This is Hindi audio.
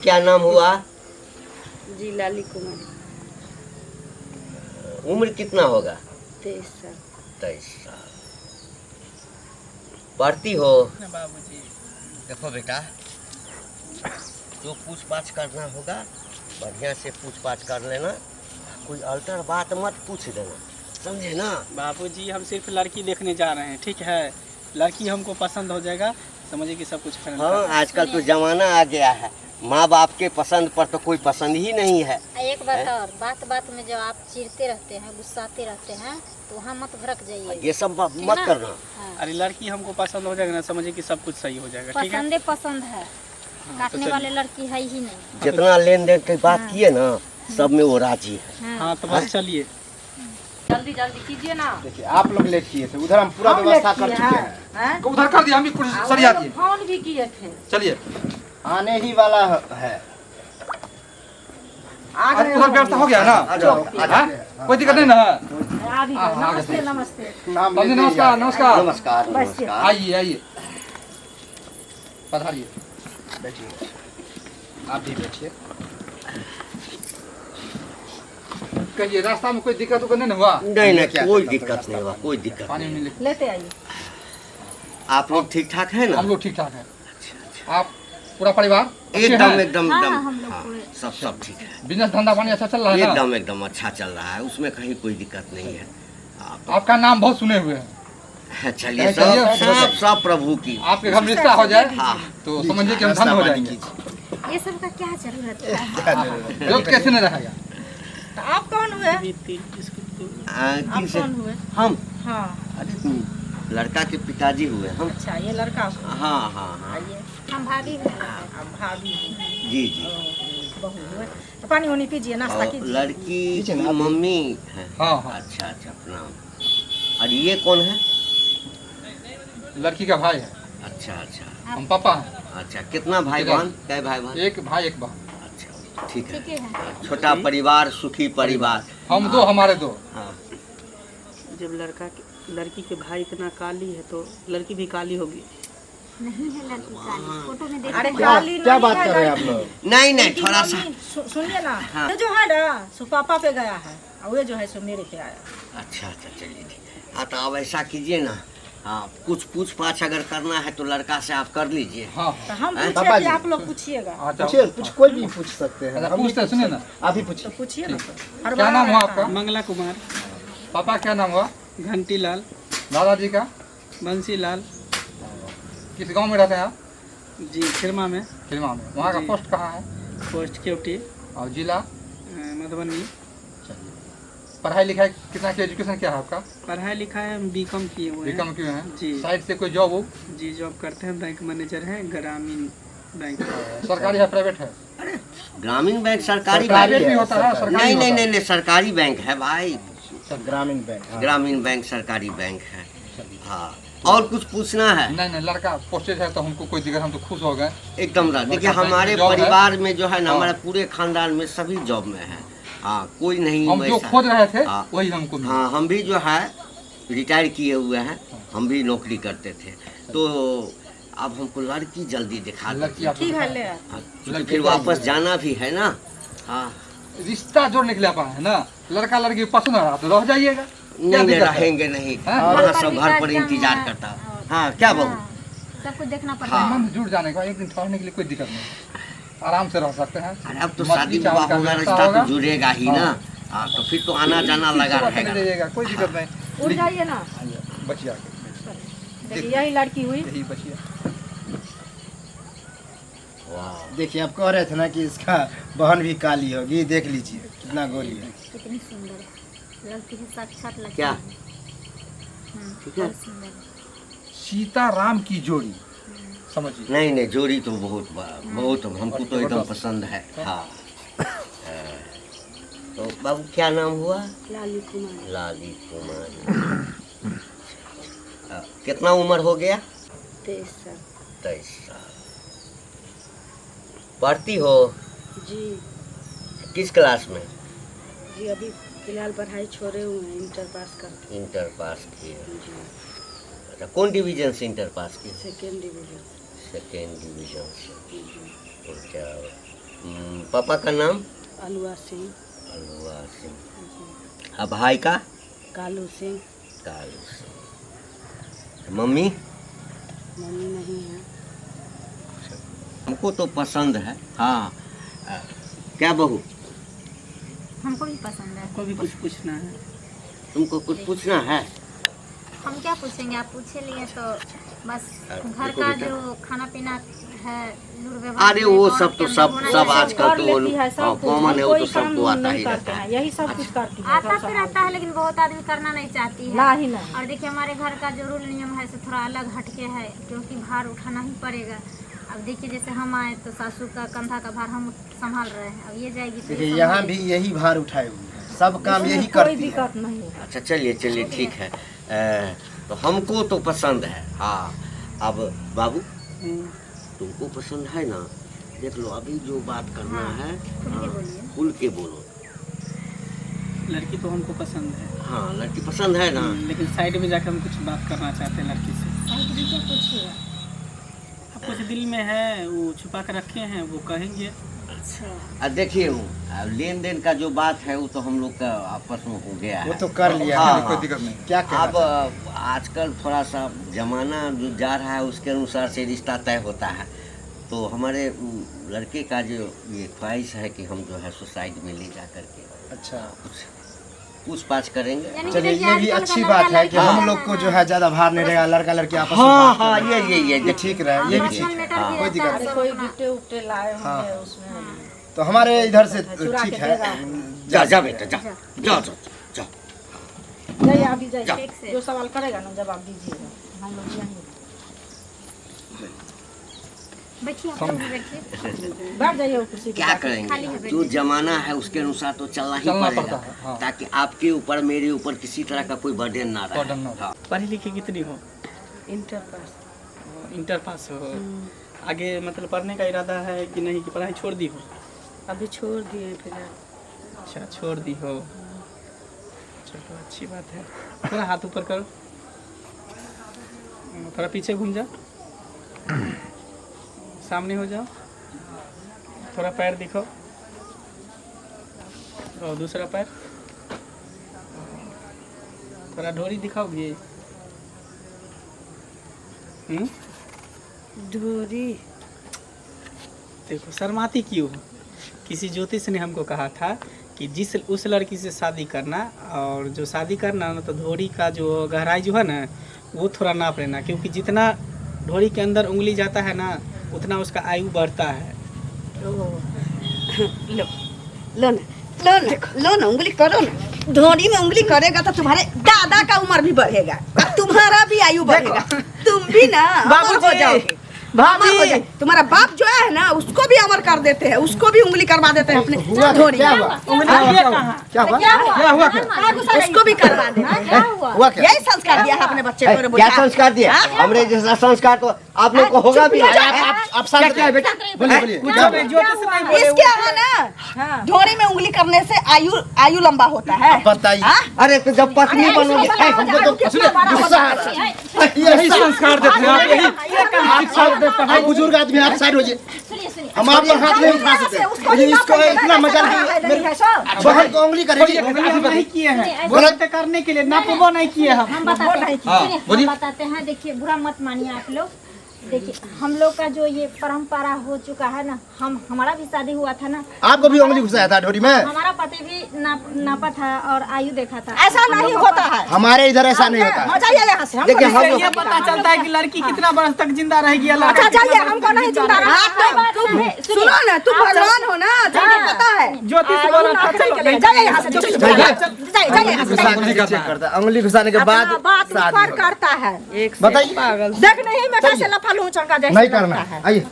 क्या नाम हुआ? जी लाली कुमार। उम्र कितना होगा? 23 साल। 23 साल। पढ़ती हो? बाबूजी देखो बेटा, जो पूछ पाछ करना होगा बढ़िया से पूछ पाछ कर लेना, कोई अल्टर बात मत पूछ देना, समझे ना? बाबूजी हम सिर्फ लड़की देखने जा रहे हैं, ठीक है? लड़की हमको पसंद हो जाएगा, समझिए कि सब कुछ फाइनल हाँ, कर। आजकल तो जमाना आ गया है, माँ बाप के पसंद पर तो कोई पसंद ही नहीं है। एक बात और, बात बात में जब आप चिढ़ते रहते हैं, गुस्साते रहते हैं, तो वहाँ मत भड़क जाइए। ये सब मत करना। हाँ। अरे लड़की हमको पसंद हो जाएगा ना, समझिए कि सब कुछ सही हो जाएगा, ठीक है? पसंदे पसंद है, काटने तो वाले लड़की है ही नहीं। जितना लेन देन की बात किए ना, सब में वो राजी है। हाँ तो बस चलिए, जल्दी जल्दी कीजिए ना। देखिए आप लोग लेट किए थे, उधर हम पूरा व्यवस्था कर चुके हैं। उधर कर दिया, हम भी कुछ सरिया दिए। फोन भी किए थे। चलिए आने ही वाला है। आज उधर व्यवस्था हो गया ना? हाँ? कोई दिक्कत नहीं ना? नमस्ते नमस्ते। नाम समझे? लेते ही नमस्कार आए। नमस्कार, नमस्कार नमस्कार। आइए आइए, पधारिए, बैठिए, आप भी बैठिए। कहिए रास्ता में कोई दिक्कत उक्कत नहीं हुआ? नहीं नहीं, कोई दिक्कत नहीं हुआ, कोई दिक्कत पानी नहीं। में लेते आइए। आप लोग ठीक ठाक है ना? हम लोग ठीक ठाक हैं। आप पूरा परिवार अच्छे एकदम हैं? एकदम हाँ, एकदम हम लोग हाँ, पूरे। सब ठीक है। बिजनेस धंधा पानी अच्छा चल रहा है ना? एकदम एकदम अच्छा चल रहा है, उसमें कहीं कोई दिक्कत नहीं है। आपका नाम बहुत सुने हुए हैं, चलिए, चलिए, सब प्रभु की। आपके घर में रिश्ता हो जाए हाँ, तो समझिए कि हम धन हो जाएंगे। ये सब का क्या जरूरत है? जो कैसे नहीं रहेगा? तो आप कौन हुए? आप किनसे? कौन हुए? हम? हाँ। अरे लड़का के पिताजी हुए हम। अच्छा, ये लड़का हुआ। हाँ हाँ हाँ, आइए। हम भाभी हुए। अब भाभी हुई, जी जी। बहू हुए। तो पानी वानी पीजिए, नाश्ता और कीजिए। लड़की की मम्मी है? हाँ हाँ, अच्छा अच्छा, प्रणाम। और ये कौन है? लड़की का भाई है, अच्छा अच्छा हम पापा हैं। अच्छा, कितना भाई बहन? कै भाई बहन? एक भाई एक बहन, अच्छा, ठीक ठीक है। है। छोटा परिवार, सुखी परिवार। हम दो, हमारे दो। हाँ, जब लड़की के भाई इतना काली है तो लड़की भी काली होगी। नहीं है लड़की काली, फोटो में देख। अरे क्या काली क्या नहीं बात है कर रहे हैं आप लड़की। लोग? नहीं नहीं, उनकी थोड़ा सा। मम्मी, सुनिए ना, हाँ। ये जो है ना सो पापा पे गया है, और ये जो है सो मेरे पे आया। अच्छा अच्छा, चलिए ठीक है। हाँ, तो आप ऐसा कीजिए ना, हाँ, कुछ पूछ पाछ अगर करना है तो लड़का से आप कर लीजिए। हाँ तो हम हैं? पूछे पापा कि जी। आप लोग पूछिएगा। अच्छा, पूछिए, कुछ कोई भी पूछ सकते हैं। अच्छा, हम भी पूछते हैं, सुनिए ना। आप ही तो पूछिए। पूछिए ना। हर क्या बार नाम हुआ आता आपका? है। मंगला कुमार। पापा क्या नाम हुआ? घंटी लाल। दादाजी का? बंसी लाल। किस गांव में रहते हैं आप? जी खिरमा में। खिलमा में। वहाँ का जी। पोस्ट कहाँ है? पोस्ट केवटी, और जिला? मधुबनी। पढ़ाई लिखाई कितना की एजुकेशन क्या है आपका? पढ़ाई लिखाई हम बीकॉम किए हुए हैं। बीकॉम किए हैं? जी। साइड से कोई जॉब हो? जी जॉब करते हैं, बैंक मैनेजर हैं ग्रामीण बैंक। सरकारी है प्राइवेट है? ग्रामीण बैंक सरकारी सरकारी बैंक? प्राइवेट भी होता है, सरकारी। सरकारी नहीं भी नहीं होता नहीं नहीं, सरकारी बैंक है भाई। ग्रामीण बैंक। हाँ। ग्रामीण बैंक सरकारी बैंक है। हाँ, और कुछ पूछना है? नहीं नहीं, लड़का पोस्टेड है तो हमको कोई दिक्कत, हम तो खुश हो गए। एकदम राइट। देखिए, लड़का हमारे जॉब है। परिवार में जो है ना, हाँ। हमारे पूरे खानदान में सभी जॉब में है। हाँ, कोई नहीं हम जो वैसा- खोज रहे थे हाँ। वही हमको मिला। हाँ, हम भी जो है रिटायर किए हुए हैं, हम भी नौकरी करते थे। तो अब हमको लड़की जल्दी दिखा लड़की दीजिए। आपको ठीक है, ले आ। हाँ, क्योंकि फिर वापस जाना भी है ना। हाँ, रिश्ता जोड़ने के लिए अपन है ना, लड़का लड़की पसंद आ रहा तो रह जाइएगा। क्या नहीं नहीं, दिक्कत है? रहेंगे नहीं। हाँ? वहाँ पर सब भी घर काट पर जाना इंतजार है। करता। हाँ, क्या बहू? हाँ, सब कुछ देखना पड़ता है। संबंध जुड़ जाने का एक दिन ठहरने के लिए कोई दिक्कत नहीं, आराम से रह सकते हैं। अरे अब तो मछली शादी चावल विवाह का होगा, व्यवस्था रिश्ता होगा। तो जुड़ेगा ही ना। हाँ। हाँ, तो फिर तो आना जाना लगा सुबह चले रहेगा। जाइएगा, कोई दिक्कत नहीं। उठ जाइए ना। आइए, बचिया देखिए यही लड़की हुई। यही बचिया। वाह, देखिए आप कह रहे थे ना कि इसका बहन भी काली होगी, देख लीजिए कितना गोरी है। कितनी सुंदर है लड़की है, साक्षात लड़की क्या? है। ठीक है। बहुत सुंदर है। सीता राम की जोड़ी, समझिए। नहीं नहीं, जोड़ी तो बहुत हमको तो एकदम पसंद है। हाँ, तो बाबू क्या नाम हुआ? लाली कुमार। लाली कुमार। कितना उम्र हो गया? 23 साल। 23 साल। पढ़ती हो? जी किस क्लास में? जी अभी फिलहाल पढ़ाई छोड़े हुए हैं, इंटर पास कर। इंटर पास किए। जी अच्छा, कौन डिवीजन से इंटर पास किए? Second division. सेकेंड डिवीजन से। जी। तो क्या पापा का नाम? अलुआ सिंह। अलुआ सिंह। भाई का? कालू सिंह। कालू सिंह। मम्मी? मम्मी नहीं है। हमको तो पसंद है। हाँ क्या बहू? हमको भी पसंद है। आपको भी कुछ पूछना है? तुमको कुछ पूछना है? हम क्या पूछेंगे, आप पूछे लिए तो बस घर देखो का बेटा। जो खाना पीना है लूर व्यवहार अरे में वो कौन सब तो के सब अंदर सब होना आजकल कर तो लेती है सब कुछ, कॉमन है, वो कोई तो काम सबको आता नहीं ही करते रहता हैं, है। यही सब कुछ करती है। आता तो रहता है लेकिन बहुत आदमी करना नहीं चाहती है। ना ही नहीं। और देखिए हमारे घर का जो रूल नियम है से थोड़ा अलग हटके है, क्योंकि भार उठाना ही पड़ेगा। अब देखिए जैसे हम आए तो सासू का कंधा का भार हम संभाल रहे हैं, अब ये जाएगी तो देखिए ये यहाँ संभालेगी। भी यही भार उठाए हुए हैं, सब काम यही कोई करती है। दिक्कत नहीं है। अच्छा चलिए चलिए ठीक है। तो हमको तो पसंद है। हाँ अब बाबू तुमको पसंद है ना? देख लो अभी जो बात करना है खुल के बोलो। लड़की तो हमको पसंद है। हाँ लड़की पसंद है ना? लेकिन साइड में जाकर हम कुछ बात करना चाहते हैं लड़की से। अब कुछ दिल में है वो छुपा कर रखे हैं, वो कहेंगे। देखिए लेन देन का जो बात है वो तो हम लोग का आपस में हो गया वो है। तो कर लिया हाँ, है, कोई हाँ। दिक्कत नहीं। क्या अब कहना आजकल थोड़ा सा जमाना जो जा रहा है उसके अनुसार से रिश्ता तय होता है। तो हमारे लड़के का जो ये ख्वाहिश है कि हम जो है सोसाइटी में ले जा करके अच्छा कुछ पूछ-पाछ करेंगे। यानी कि चलिए देखिए ये भी आजकल अच्छी का बात लड़का है कि लड़की हम है लोग ना, को जो है ज्यादा भार नहीं रहेगा, लड़का लड़की आपस में हाँ बात हाँ करेंगे। ये ठीक रहे, ये भी पर्सनल ठीक मैटर है, भी कोई रहता दिक्कत है नहीं। सब कोई अपना। गिफ्टे उफ्टे लाए हाँ। होंगे उसमें। तो हमारे इधर से चुरा ठीक के है। देगा। जा जा बेटा जा जा जा जा। जाइए अभी ठीक जाइए, से। जो सवाल करेगा ना जवाब दीजिएगा, हम लोग जाएंगे। बैठिए आप लोग भी बैठिए। बैठ जाइए वो कुर्सी पे। क्या खाली करेंगे? है जो जमाना है उसके अनुसार तो चलना ही चलना पड़ेगा, पड़ता है, हाँ। ताकि आपके ऊपर मेरे ऊपर किसी तरह का कोई बर्डन ना रहे। बर्डन ना रहे। हाँ। पढ़ी लिखी कितनी हो? Inter pass. इंटर पास हो। आगे मतलब पढ़ने का इरादा है कि नहीं, कि पढ़ाई छोड़ दी हो? अभी छोड़ दिए फिर। अच्छा छोड़ दी हो, चलो अच्छी बात है। थोड़ा हाथ ऊपर करो, थोड़ा पीछे घूम जाओ, सामने हो जाओ, थोड़ा पैर दिखाओ और दूसरा पैर, थोड़ा ढोरी दिखाओगे? धोरी। देखो शर्माती क्यों हो? किसी ज्योतिष ने हमको कहा था कि जिस उस लड़की से शादी करना, और जो शादी करना ना तो धोरी का जो गहराई जो है ना वो थोड़ा नाप लेना, क्योंकि जितना ढोरी के अंदर उंगली जाता है ना उतना उसका आयु बढ़ता है। लो लो ना उंगली करो ना। धोनी में उंगली करेगा तो तुम्हारे दादा का उम्र भी बढ़ेगा, तुम्हारा भी आयु बढ़ेगा, तुम भी ना अमर हो जाओगे। अमर हो जाए। तुम्हारा बाप जो है ना उसको भी अमर कर देते हैं, उसको भी उंगली करवा देते हैं अपने धोनी। क्या हुआ? क्या हुआ? उसको भी करवा देते हैं। हुआ क्या? यही संस्कार दिया है अपने बच्चे को। क्या संस्कार दिया? हमरे जैसा संस्कार तो आप लोग को होगा भी। आप शांत क्या है बेटा? बोलिए बोलिए। क्या हुआ? इसके है ना धोनी में उंगली करने से आयु लंबा होता है। बताइए। हाँ? अरे तो जब पत्नी बनोगे हमको तो गुस्सा आ रहा है। यही संस्कार देते हैं आप, यही आप साइड देते हैं, बुजुर्ग आदमी आप साइड हो जाइए। हम आप पर हाथ नहीं उठा सकते, लेकिन इसको इतना मजा नहीं। बहन को उंगली करेगी। हम नहीं किए हैं, गलत करने के लिए नापबो नहीं किए हम। हम बताते हैं, हाँ, सुनिए, बोलिए। हम बताते हैं। देखिए बुरा मत मानिए आप लोग। देखिए हम लोग का जो ये परंपरा हो चुका है ना, हमारा भी शादी हुआ था ना, आपको भी उंगली घुसाया था ढोरी में? हमारा पति भी नापा था और आयु देखा था। ऐसा नहीं होता है। हमारे इधर ऐसा नहीं होता है। जाइए यहाँ से। देखिए हम इससे ये पता चलता है कि लड़की कितना बरस तक जिंदा रहेगी। अच्छा जाइए, हमको नहीं चिंता रहा। तुम सुनो ना, तुम भगवान हो ना, तुम्हें पता है। ज्योतिष बोला था, चलो जाइए यहाँ से, जाइए यहाँ से। चेक करता है, उंगली घुसाने के बाद बात शादी ऊपर होगा। करता है। बताइए। देखने ही में कैसे लफा लूं चंगा जैसे नहीं लगता करना है। आइए।